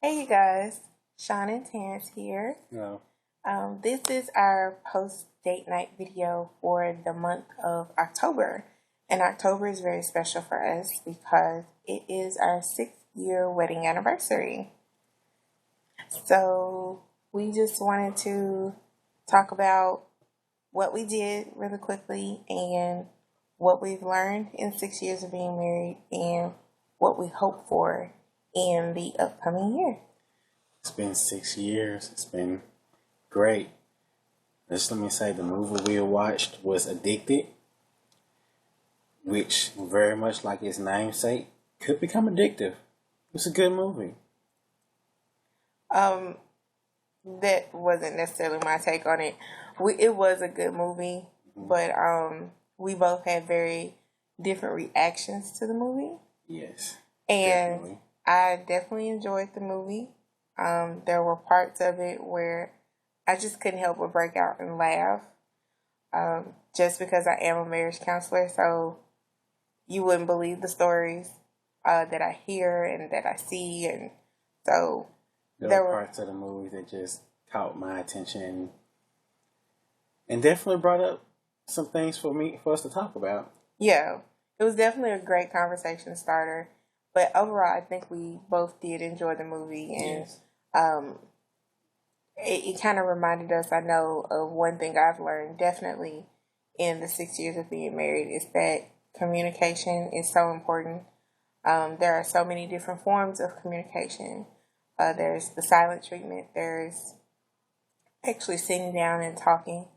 Hey you guys, Shawnee and Terrence here. No. This is our post date night video for the month of October. And October is very special for us because it is our 6th year wedding anniversary. So we just wanted to talk about what we did really quickly and what we've learned in 6 years of being married and what we hope for in the upcoming year. It's been 6 years. It's been great. Just let me say the movie we watched was Addicted, which very much like its namesake, could become addictive. It's a good movie. Um, that wasn't necessarily my take on it. It was a good movie, but we both had very different reactions to the movie, Yes, and definitely. I definitely enjoyed the movie. There were parts of it where I just couldn't help but break out and laugh, just because I am a marriage counselor, so you wouldn't believe the stories that I hear and that I see, and so There there were were. parts of the movie that just caught my attention and definitely brought up some things for us to talk about. Yeah, it was definitely a great conversation starter. But overall, I think we both did enjoy the movie, and Yes. um, it kind of reminded us, I know, of one thing I've learned definitely in the 6 years of being married is that communication is so important. There are so many different forms of communication. There's the silent treatment, there's actually sitting down and talking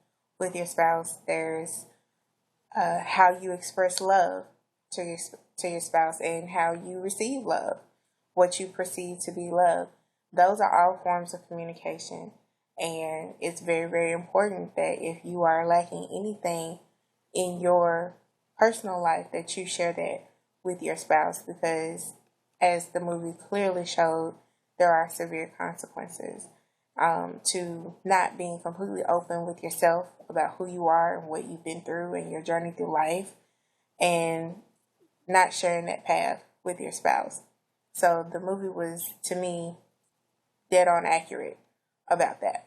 with your spouse, there's how you express love to your spouse and how you receive love, what you perceive to be love. Those are all forms of communication, and it's very very important that if you are lacking anything in your personal life, that you share that with your spouse because, as the movie clearly showed, there are severe consequences to not being completely open with yourself about who you are and what you've been through and your journey through life, and not sharing that path with your spouse. So the movie was, to me, dead on accurate about that.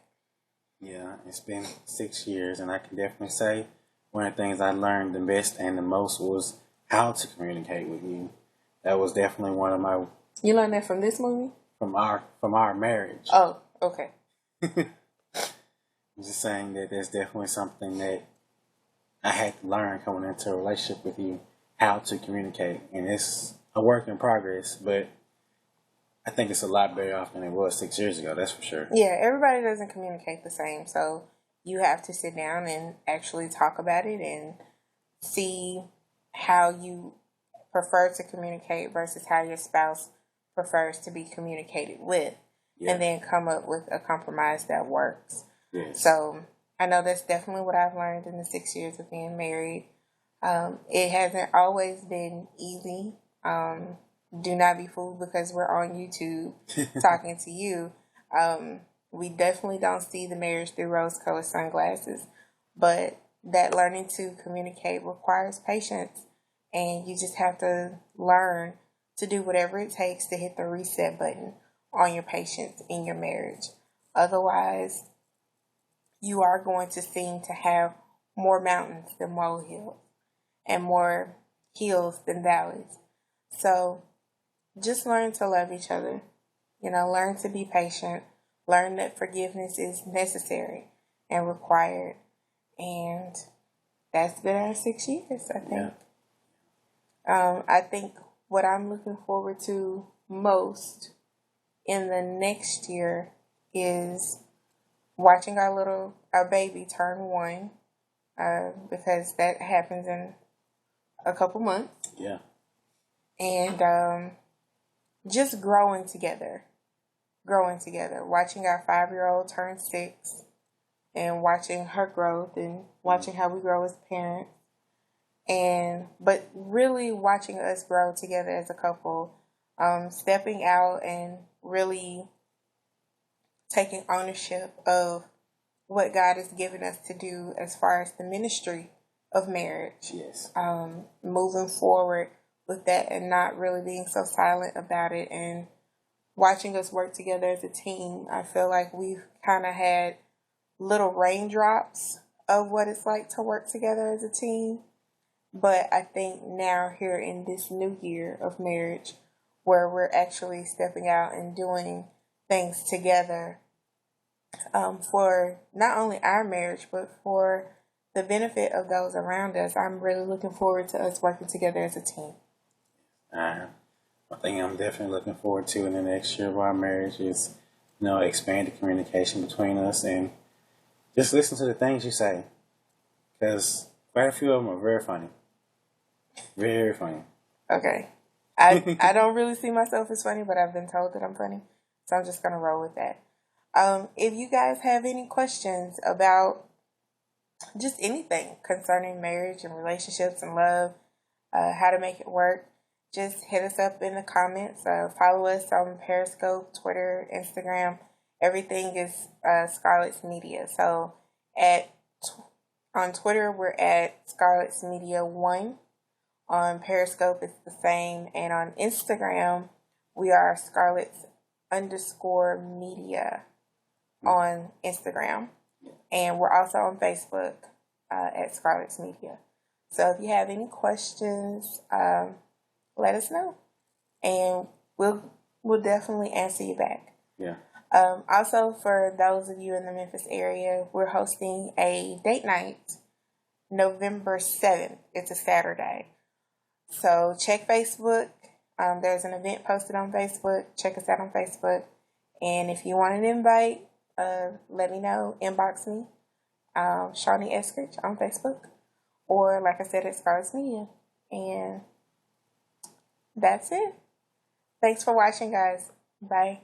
Yeah, it's been 6 years, and I can definitely say one of the things I learned the best and the most was how to communicate with you. That was definitely one of my You learned that from this movie? from our marriage. Oh, okay. I'm just saying that that's definitely something that I had to learn coming into a relationship with you, how to communicate, and it's a work in progress. But I think it's a lot better off than it was 6 years ago. That's for sure. Yeah, everybody doesn't communicate the same, so you have to sit down and actually talk about it and see how you prefer to communicate versus how your spouse prefers to be communicated with, Yeah. and then come up with a compromise that works. Yes. So I know that's definitely what I've learned in the 6 years of being married. It hasn't always been easy. Do not be fooled because we're on YouTube talking to you. We definitely don't see the marriage through rose-colored sunglasses, but that learning to communicate requires patience, and you just have to learn to do whatever it takes to hit the reset button on your patience in your marriage. Otherwise, you are going to seem to have more mountains than molehills and more hills than valleys. So just learn to love each other. Learn to be patient. Learn that forgiveness is necessary and required. And that's been our 6 years, I think. I think what I'm looking forward to most in the next year is watching our baby turn 1, because that happens in a couple months, Yeah. and just growing together, watching our 5-year-old turn 6, and watching her growth and watching how we grow as parents, and but really watching us grow together as a couple, stepping out and really taking ownership of what God has given us to do as far as the ministry of marriage. Yes. Moving forward with that and not really being so silent about it, and watching us work together as a team, I feel like we've kind of had little raindrops of what it's like to work together as a team. But I think now, here in this new year of marriage, where we're actually stepping out and doing things together, for not only our marriage, but for the benefit of those around us, I'm really looking forward to us working together as a team. One thing I'm definitely looking forward to in the next year of our marriage is, expanded communication between us and just listen to the things you say. Because quite a few of them are very funny. Very funny. Okay. I don't really see myself as funny, but I've been told that I'm funny. So I'm just going to roll with that. If you guys have any questions about just anything concerning marriage and relationships and love, how to make it work, just hit us up in the comments. Follow us on Periscope, Twitter, Instagram. Everything is Scarlett's Media. So on Twitter, we're at Scarlett's Media 1. On Periscope, it's the same. And on Instagram, we are Scarlett's _media on Instagram. And we're also on Facebook at Scarlett's Media. So if you have any questions, let us know. And we'll definitely answer you back. Yeah. Also, for those of you in the Memphis area, we're hosting a date night November 7th. It's a Saturday. So check Facebook. There's an event posted on Facebook. Check us out on Facebook. And if you want an invite, let me know. Inbox me, Shawnee Eskridge on Facebook. Or, like I said, at Scarlett's Media. And that's it. Thanks for watching, guys. Bye.